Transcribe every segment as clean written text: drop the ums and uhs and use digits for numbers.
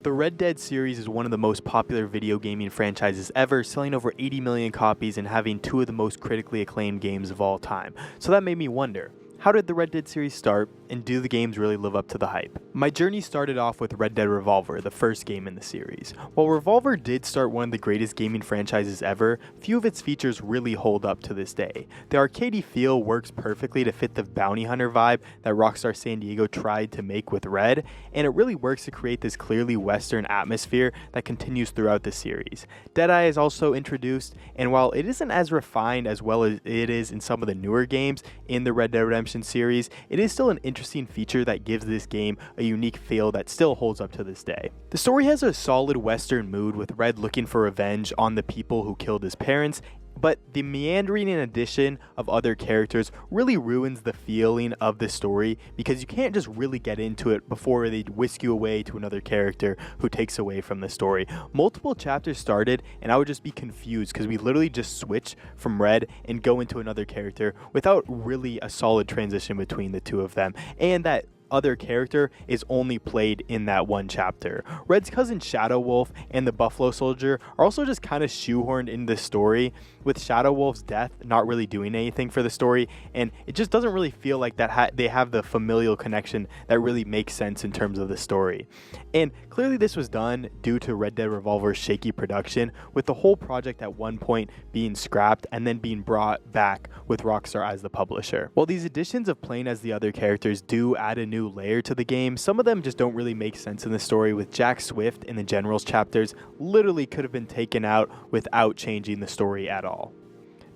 The Red Dead series is one of the most popular video gaming franchises ever, selling over 80 million copies and having two of the most critically acclaimed games of all time. So that made me wonder, how did the Red Dead series start, and do the games really live up to the hype? My journey started off with Red Dead Revolver, the first game in the series. While Revolver did start one of the greatest gaming franchises ever, few of its features really hold up to this day. The arcadey feel works perfectly to fit the bounty hunter vibe that Rockstar San Diego tried to make with Red, and it really works to create this clearly Western atmosphere that continues throughout the series. Deadeye is also introduced, and while it isn't as refined as well as it is in some of the newer games in the Red Dead Redemption series, it is still an interesting feature that gives this game a unique feel that still holds up to this day. The story has a solid Western mood, with Red looking for revenge on the people who killed his parents, but the meandering and addition of other characters really ruins the feeling of the story, because you can't just really get into it before they whisk you away to another character who takes away from the story. Multiple chapters started and I would just be confused because we literally just switch from Red and go into another character without really a solid transition between the two of them, and that other character is only played in that one chapter. Red's cousin Shadow Wolf and the Buffalo Soldier are also just kind of shoehorned in the story, with Shadow Wolf's death not really doing anything for the story, and it just doesn't really feel like that they have the familial connection that really makes sense in terms of the story. And clearly this was done due to Red Dead Revolver's shaky production, with the whole project at one point being scrapped and then being brought back with Rockstar as the publisher. While these additions of playing as the other characters do add a new layer to the game, some of them just don't really make sense in the story, with Jack Swift in the Generals chapters literally could have been taken out without changing the story at all.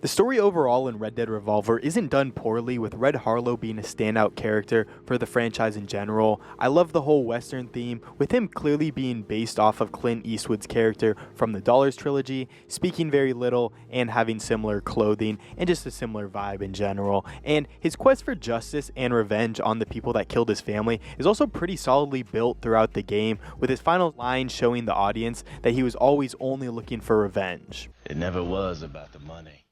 The story overall in Red Dead Revolver isn't done poorly, with Red Harlow being a standout character for the franchise in general. I love the whole Western theme, with him clearly being based off of Clint Eastwood's character from the Dollars trilogy, speaking very little and having similar clothing and just a similar vibe in general. And his quest for justice and revenge on the people that killed his family is also pretty solidly built throughout the game, with his final line showing the audience that he was always only looking for revenge. It never was about the money.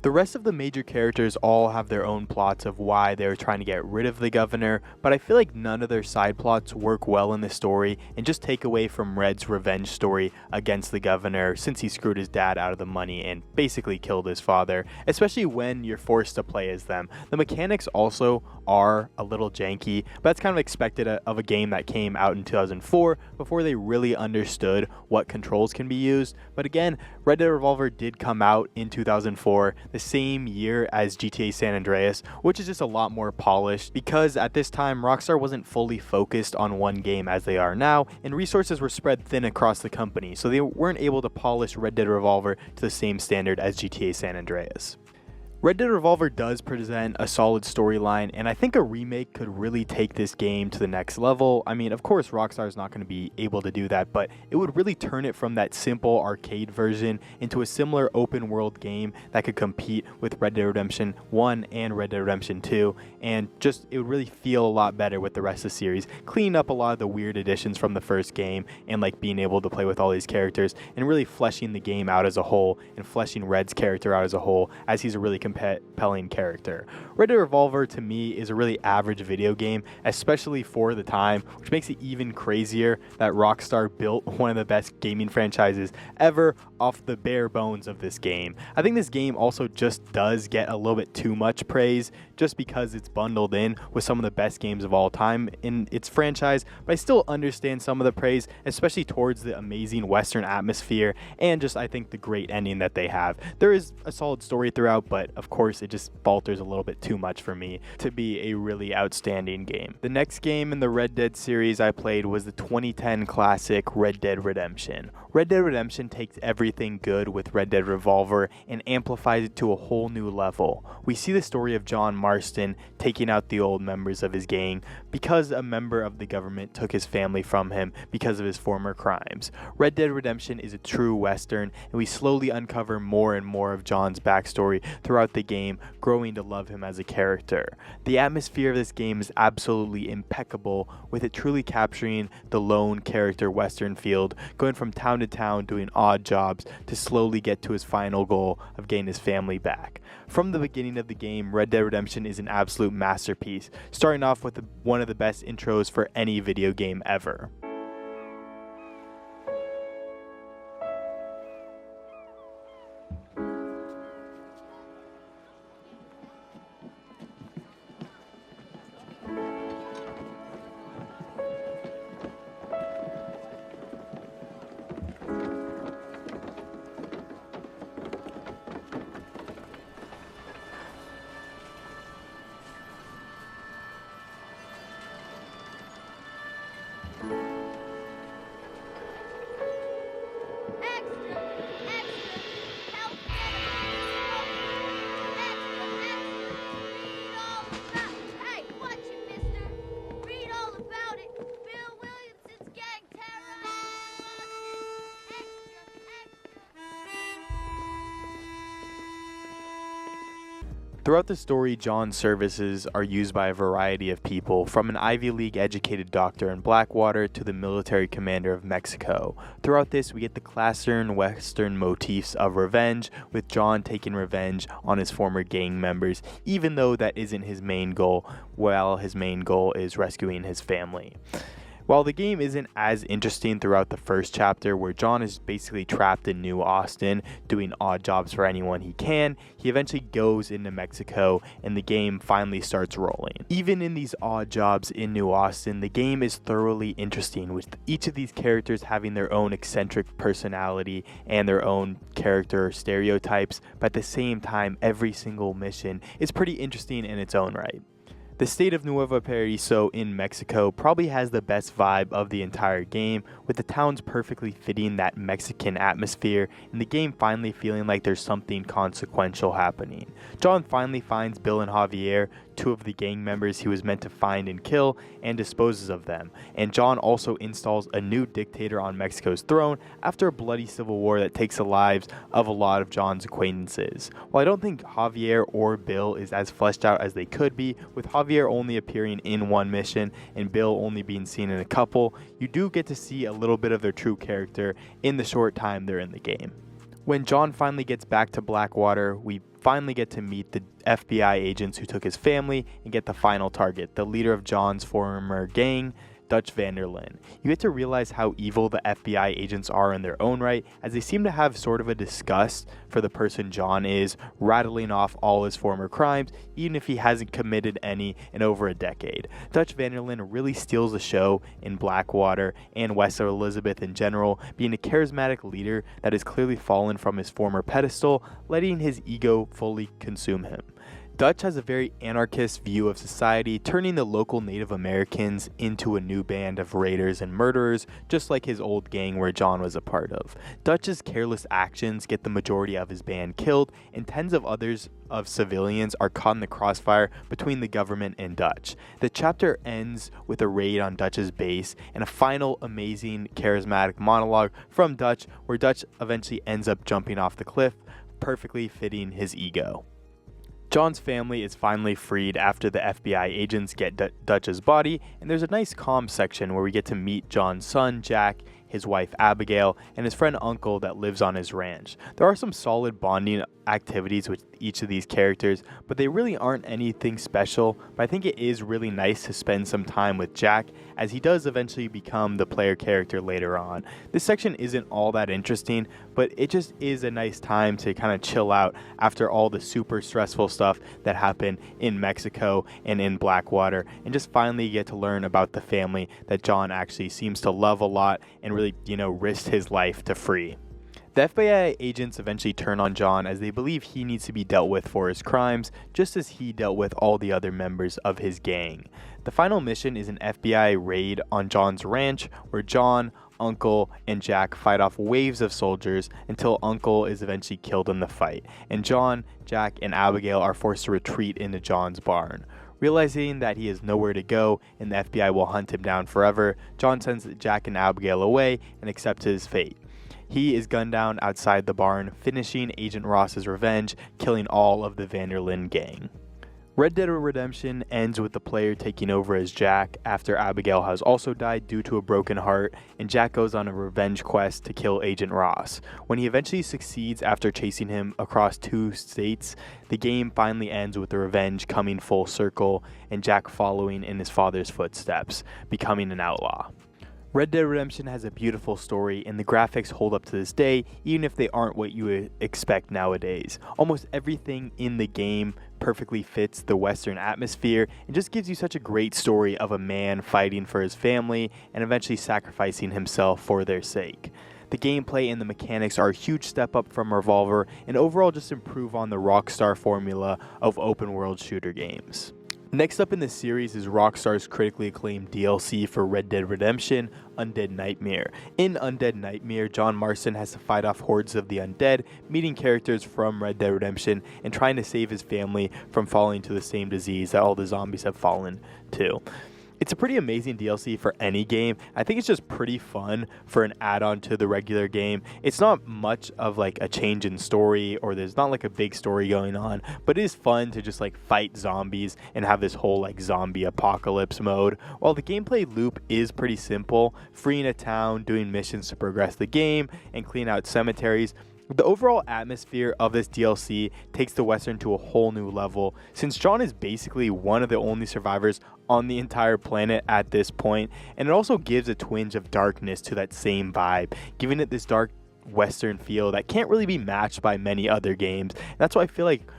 The rest of the major characters all have their own plots of why they're trying to get rid of the governor, but I feel like none of their side plots work well in the story and just take away from Red's revenge story against the governor, since he screwed his dad out of the money and basically killed his father, especially when you're forced to play as them. The mechanics also are a little janky, but that's kind of expected of a game that came out in 2004 before they really understood what controls can be used. But again, Red Dead Revolver did come out in 2004, the same year as GTA San Andreas, which is just a lot more polished, because at this time Rockstar wasn't fully focused on one game as they are now, and resources were spread thin across the company, so they weren't able to polish Red Dead Revolver to the same standard as GTA San Andreas. Red Dead Revolver does present a solid storyline, and I think a remake could really take this game to the next level. I mean, of course, Rockstar is not going to be able to do that, but it would really turn it from that simple arcade version into a similar open world game that could compete with Red Dead Redemption 1 and Red Dead Redemption 2, and just it would really feel a lot better with the rest of the series, cleaning up a lot of the weird additions from the first game, and like being able to play with all these characters and really fleshing the game out as a whole, and fleshing Red's character out as a whole, as he's a really compelling character. Red Dead Revolver to me is a really average video game, especially for the time, which makes it even crazier that Rockstar built one of the best gaming franchises ever off the bare bones of this game. I think this game also just does get a little bit too much praise just because it's bundled in with some of the best games of all time in its franchise, but I still understand some of the praise, especially towards the amazing Western atmosphere and just I think the great ending that they have. There is a solid story throughout, but of course it just falters a little bit too much for me to be a really outstanding game. The next game in the Red Dead series I played was the 2010 classic Red Dead Redemption. Red Dead Redemption takes everything good with Red Dead Revolver and amplifies it to a whole new level. We see the story of John Marston taking out the old members of his gang because a member of the government took his family from him because of his former crimes. Red Dead Redemption is a true Western, and we slowly uncover more and more of John's backstory throughout the game, growing to love him as a character. The atmosphere of this game is absolutely impeccable, with it truly capturing the lone character Western field, going from town to town doing odd jobs to slowly get to his final goal of getting his family back. From the beginning of the game, Red Dead Redemption is an absolute masterpiece, starting off with one of the best intros for any video game ever. Throughout the story, John's services are used by a variety of people, from an Ivy League educated doctor in Blackwater to the military commander of Mexico. Throughout this, we get the classic Western motifs of revenge, with John taking revenge on his former gang members, even though that isn't his main goal, while his main goal is rescuing his family. While the game isn't as interesting throughout the first chapter, where John is basically trapped in New Austin doing odd jobs for anyone he can, he eventually goes into Mexico and the game finally starts rolling. Even in these odd jobs in New Austin, the game is thoroughly interesting, with each of these characters having their own eccentric personality and their own character stereotypes, but at the same time, every single mission is pretty interesting in its own right. The state of Nuevo Paraiso in Mexico probably has the best vibe of the entire game, with the towns perfectly fitting that Mexican atmosphere and the game finally feeling like there's something consequential happening. John finally finds Bill and Javier, two of the gang members he was meant to find and kill, and disposes of them. And John also installs a new dictator on Mexico's throne after a bloody civil war that takes the lives of a lot of John's acquaintances. While I don't think Javier or Bill is as fleshed out as they could be, with Javier only appearing in one mission and Bill only being seen in a couple, you do get to see a little bit of their true character in the short time they're in the game. When John finally gets back to Blackwater, we finally get to meet the FBI agents who took his family and get the final target, the leader of John's former gang, Dutch van der Linde. You get to realize how evil the FBI agents are in their own right, as they seem to have sort of a disgust for the person John is, rattling off all his former crimes, even if he hasn't committed any in over a decade. Dutch van der Linde really steals the show in Blackwater and West Elizabeth in general, being a charismatic leader that has clearly fallen from his former pedestal, letting his ego fully consume him. Dutch has a very anarchist view of society, turning the local Native Americans into a new band of raiders and murderers, just like his old gang where John was a part of. Dutch's careless actions get the majority of his band killed, and tens of others of civilians are caught in the crossfire between the government and Dutch. The chapter ends with a raid on Dutch's base and a final amazing charismatic monologue from Dutch, where Dutch eventually ends up jumping off the cliff, perfectly fitting his ego. John's family is finally freed after the FBI agents get Dutch's body, and there's a nice calm section where we get to meet John's son, Jack, his wife Abigail, and his friend Uncle that lives on his ranch. There are some solid bonding activities with each of these characters, but they really aren't anything special. But I think it is really nice to spend some time with Jack, as he does eventually become the player character later on. This section isn't all that interesting, but it just is a nice time to kind of chill out after all the super stressful stuff that happened in Mexico and in Blackwater, and just finally get to learn about the family that John actually seems to love a lot and really, risked his life to free. The FBI agents eventually turn on John, as they believe he needs to be dealt with for his crimes, just as he dealt with all the other members of his gang. The final mission is an FBI raid on John's ranch, where John, Uncle, and Jack fight off waves of soldiers until Uncle is eventually killed in the fight, and John, Jack, and Abigail are forced to retreat into John's barn. Realizing that he has nowhere to go and the FBI will hunt him down forever, John sends Jack and Abigail away and accepts his fate. He is gunned down outside the barn, finishing Agent Ross's revenge, killing all of the van der Linde gang. Red Dead Redemption ends with the player taking over as Jack after Abigail has also died due to a broken heart, and Jack goes on a revenge quest to kill Agent Ross. When he eventually succeeds after chasing him across 2 states, the game finally ends with the revenge coming full circle and Jack following in his father's footsteps, becoming an outlaw. Red Dead Redemption has a beautiful story, and the graphics hold up to this day, even if they aren't what you would expect nowadays. Almost everything in the game perfectly fits the Western atmosphere and just gives you such a great story of a man fighting for his family and eventually sacrificing himself for their sake. The gameplay and the mechanics are a huge step up from Revolver and overall just improve on the Rockstar formula of open world shooter games. Next up in the series is Rockstar's critically acclaimed DLC for Red Dead Redemption, Undead Nightmare. In Undead Nightmare, John Marston has to fight off hordes of the undead, meeting characters from Red Dead Redemption and trying to save his family from falling to the same disease that all the zombies have fallen to. It's a pretty amazing DLC for any game. I think it's just pretty fun for an add-on to the regular game. It's not much of like a change in story, or there's not like a big story going on, but it is fun to just like fight zombies and have this whole like zombie apocalypse mode. While the gameplay loop is pretty simple, freeing a town, doing missions to progress the game, and clean out cemeteries, the overall atmosphere of this DLC takes the Western to a whole new level, since John is basically one of the only survivors on the entire planet at this point, and it also gives a twinge of darkness to that same vibe, giving it this dark Western feel that can't really be matched by many other games. And that's why I feel like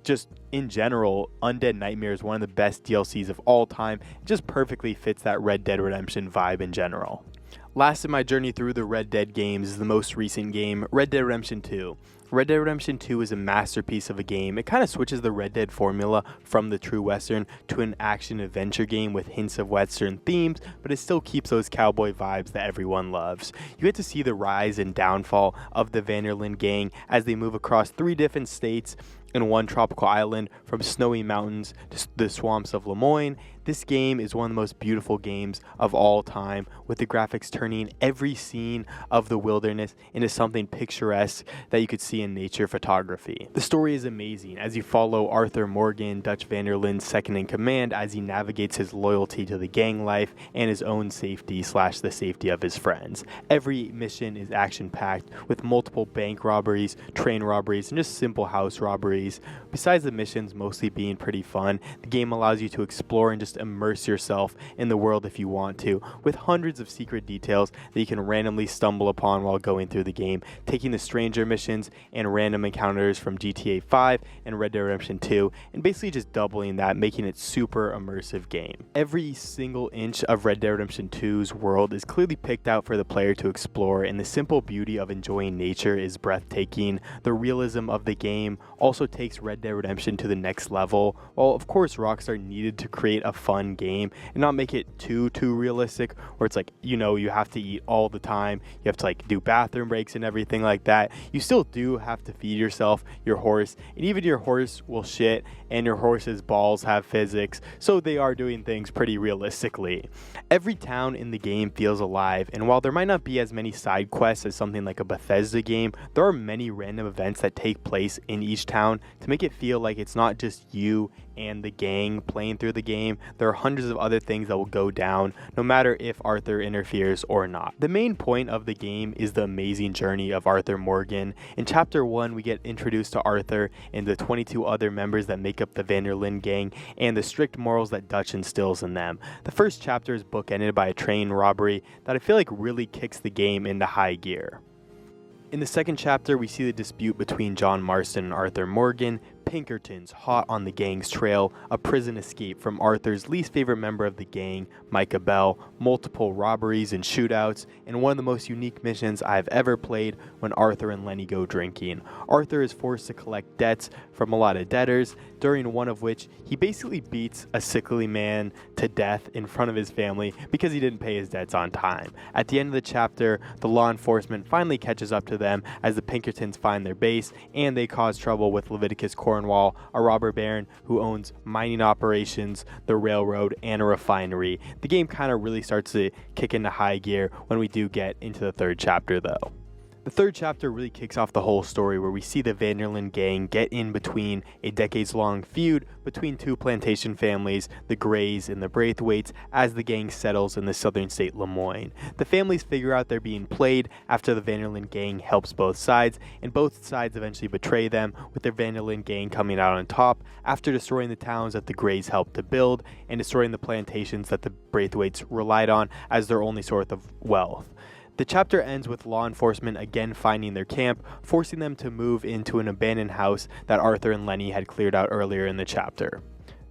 just in general, Undead Nightmare is one of the best DLCs of all time. It just perfectly fits that Red Dead Redemption vibe in general. Last in my journey through the Red Dead games is the most recent game, Red Dead Redemption 2. Red Dead Redemption 2 is a masterpiece of a game. It kind of switches the Red Dead formula from the true Western to an action-adventure game with hints of Western themes, but it still keeps those cowboy vibes that everyone loves. You get to see the rise and downfall of the Vanderlyn gang as they move across 3 different states and 1 tropical island, from snowy mountains to the swamps of Lemoyne. This game is one of the most beautiful games of all time, with the graphics turning every scene of the wilderness into something picturesque that you could see in nature photography. The story is amazing as you follow Arthur Morgan, Dutch Vanderlyn's second in command, as he navigates his loyalty to the gang life and his own safety / the safety of his friends. Every mission is action-packed with multiple bank robberies, train robberies, and just simple house robberies. Besides the missions mostly being pretty fun, the game allows you to explore and just immerse yourself in the world if you want to, with hundreds of secret details that you can randomly stumble upon while going through the game, taking the stranger missions and random encounters from GTA 5 and Red Dead Redemption 2, and basically just doubling that, making it super immersive game. Every single inch of Red Dead Redemption 2's world is clearly picked out for the player to explore, and the simple beauty of enjoying nature is breathtaking. The realism of the game also takes Red Dead Redemption to the next level. While of course Rockstar needed to create a fun game and not make it too realistic, where it's like, you know, you have to eat all the time, you have to like do bathroom breaks and everything like that. You still do have to feed yourself, your horse, and even your horse will shit, and your horse's balls have physics, so they are doing things pretty realistically. Every town in the game feels alive, and while there might not be as many side quests as something like a Bethesda game, there are many random events that take place in each town to make it feel like it's not just you and the gang playing through the game. There are hundreds of other things that will go down, no matter if Arthur interferes or not. The main point of the game is the amazing journey of Arthur Morgan. In Chapter 1, we get introduced to Arthur and the 22 other members that make up the Vanderlyn gang, and the strict morals that Dutch instills in them. The first chapter is bookended by a train robbery that I feel like really kicks the game into high gear. In the second chapter, we see the dispute between John Marston and Arthur Morgan, Pinkertons hot on the gang's trail, a prison escape from Arthur's least favorite member of the gang, Micah Bell, multiple robberies and shootouts, and one of the most unique missions I've ever played when Arthur and Lenny go drinking. Arthur is forced to collect debts from a lot of debtors, during one of which he basically beats a sickly man to death in front of his family because he didn't pay his debts on time. At the end of the chapter, the law enforcement finally catches up to them as the Pinkertons find their base, and they cause trouble with Leviticus Cornwall, a robber baron who owns mining operations, the railroad, and a refinery. The game kind of really starts to kick into high gear when we do get into the third chapter though. The third chapter really kicks off the whole story, where we see the Vanderlyn gang get in between a decades-long feud between two plantation families, the Grays and the Braithwaites, as the gang settles in the southern state Lemoyne. The families figure out they're being played after the Vanderlyn gang helps both sides, and both sides eventually betray them, with their Vanderlyn gang coming out on top after destroying the towns that the Grays helped to build and destroying the plantations that the Braithwaites relied on as their only source of wealth. The chapter ends with law enforcement again finding their camp, forcing them to move into an abandoned house that Arthur and Lenny had cleared out earlier in the chapter.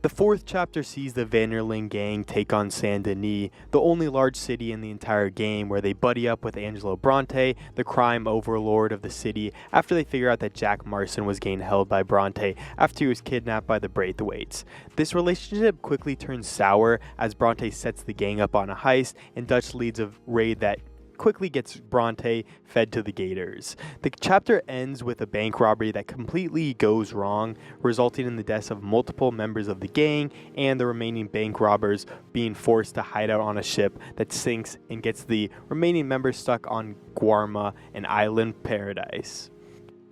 The fourth chapter sees the Vanderlyn gang take on Saint Denis, the only large city in the entire game, where they buddy up with Angelo Bronte, the crime overlord of the city, after they figure out that Jack Marson was getting held by Bronte after he was kidnapped by the Braithwaites. This relationship quickly turns sour as Bronte sets the gang up on a heist, and Dutch leads a raid that quickly gets Bronte fed to the Gators. The chapter ends with a bank robbery that completely goes wrong, resulting in the deaths of multiple members of the gang and the remaining bank robbers being forced to hide out on a ship that sinks and gets the remaining members stuck on Guarma, an island paradise.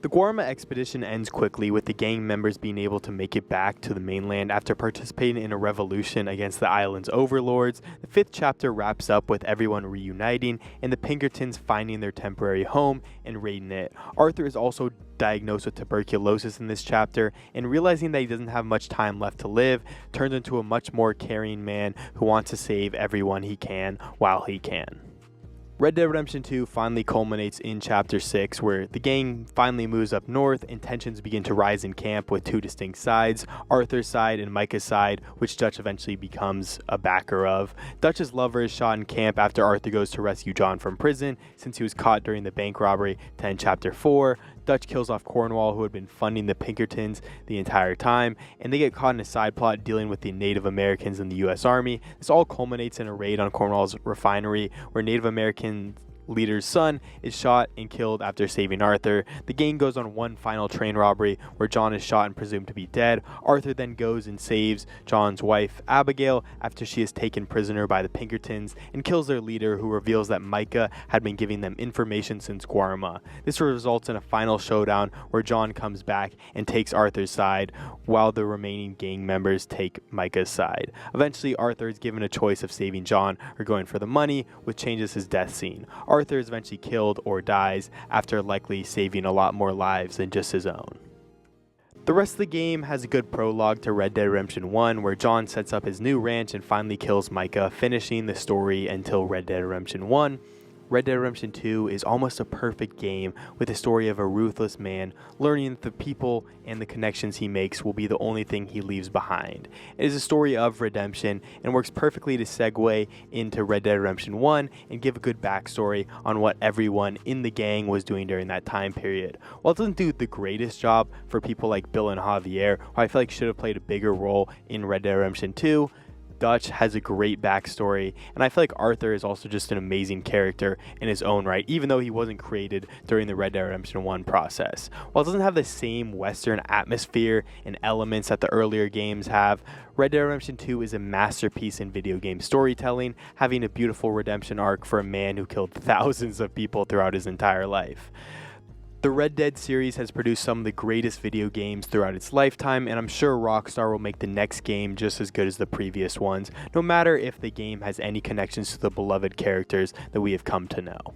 The Guarma expedition ends quickly, with the gang members being able to make it back to the mainland after participating in a revolution against the island's overlords. The fifth chapter wraps up with everyone reuniting and the Pinkertons finding their temporary home and raiding it. Arthur is also diagnosed with tuberculosis in this chapter, and realizing that he doesn't have much time left to live, turns into a much more caring man who wants to save everyone he can while he can. Red Dead Redemption 2 finally culminates in Chapter 6, where the gang finally moves up north and tensions begin to rise in camp with two distinct sides, Arthur's side and Micah's side, which Dutch eventually becomes a backer of. Dutch's lover is shot in camp after Arthur goes to rescue John from prison, since he was caught during the bank robbery to end Chapter 4. Dutch kills off Cornwall, who had been funding the Pinkertons the entire time, and they get caught in a side plot dealing with the Native Americans in the U.S. Army. This all culminates in a raid on Cornwall's refinery, where Native American leader's son is shot and killed after saving Arthur. The gang goes on one final train robbery where John is shot and presumed to be dead. Arthur then goes and saves John's wife Abigail after she is taken prisoner by the Pinkertons, and kills their leader, who reveals that Micah had been giving them information since Guarma. This results in a final showdown where John comes back and takes Arthur's side, while the remaining gang members take Micah's side. Eventually, Arthur is given a choice of saving John or going for the money, which changes his death scene. Arthur is eventually killed or dies, after likely saving a lot more lives than just his own. The rest of the game has a good prologue to Red Dead Redemption 1, where John sets up his new ranch and finally kills Micah, finishing the story until Red Dead Redemption 1. Red Dead Redemption 2 is almost a perfect game, with the story of a ruthless man learning that the people and the connections he makes will be the only thing he leaves behind. It is a story of redemption and works perfectly to segue into Red Dead Redemption 1 and give a good backstory on what everyone in the gang was doing during that time period. While it doesn't do the greatest job for people like Bill and Javier, who I feel like should have played a bigger role in Red Dead Redemption 2, Dutch has a great backstory, and I feel like Arthur is also just an amazing character in his own right, even though he wasn't created during the Red Dead Redemption 1 process. While it doesn't have the same Western atmosphere and elements that the earlier games have, Red Dead Redemption 2 is a masterpiece in video game storytelling, having a beautiful redemption arc for a man who killed thousands of people throughout his entire life. The Red Dead series has produced some of the greatest video games throughout its lifetime, and I'm sure Rockstar will make the next game just as good as the previous ones, no matter if the game has any connections to the beloved characters that we have come to know.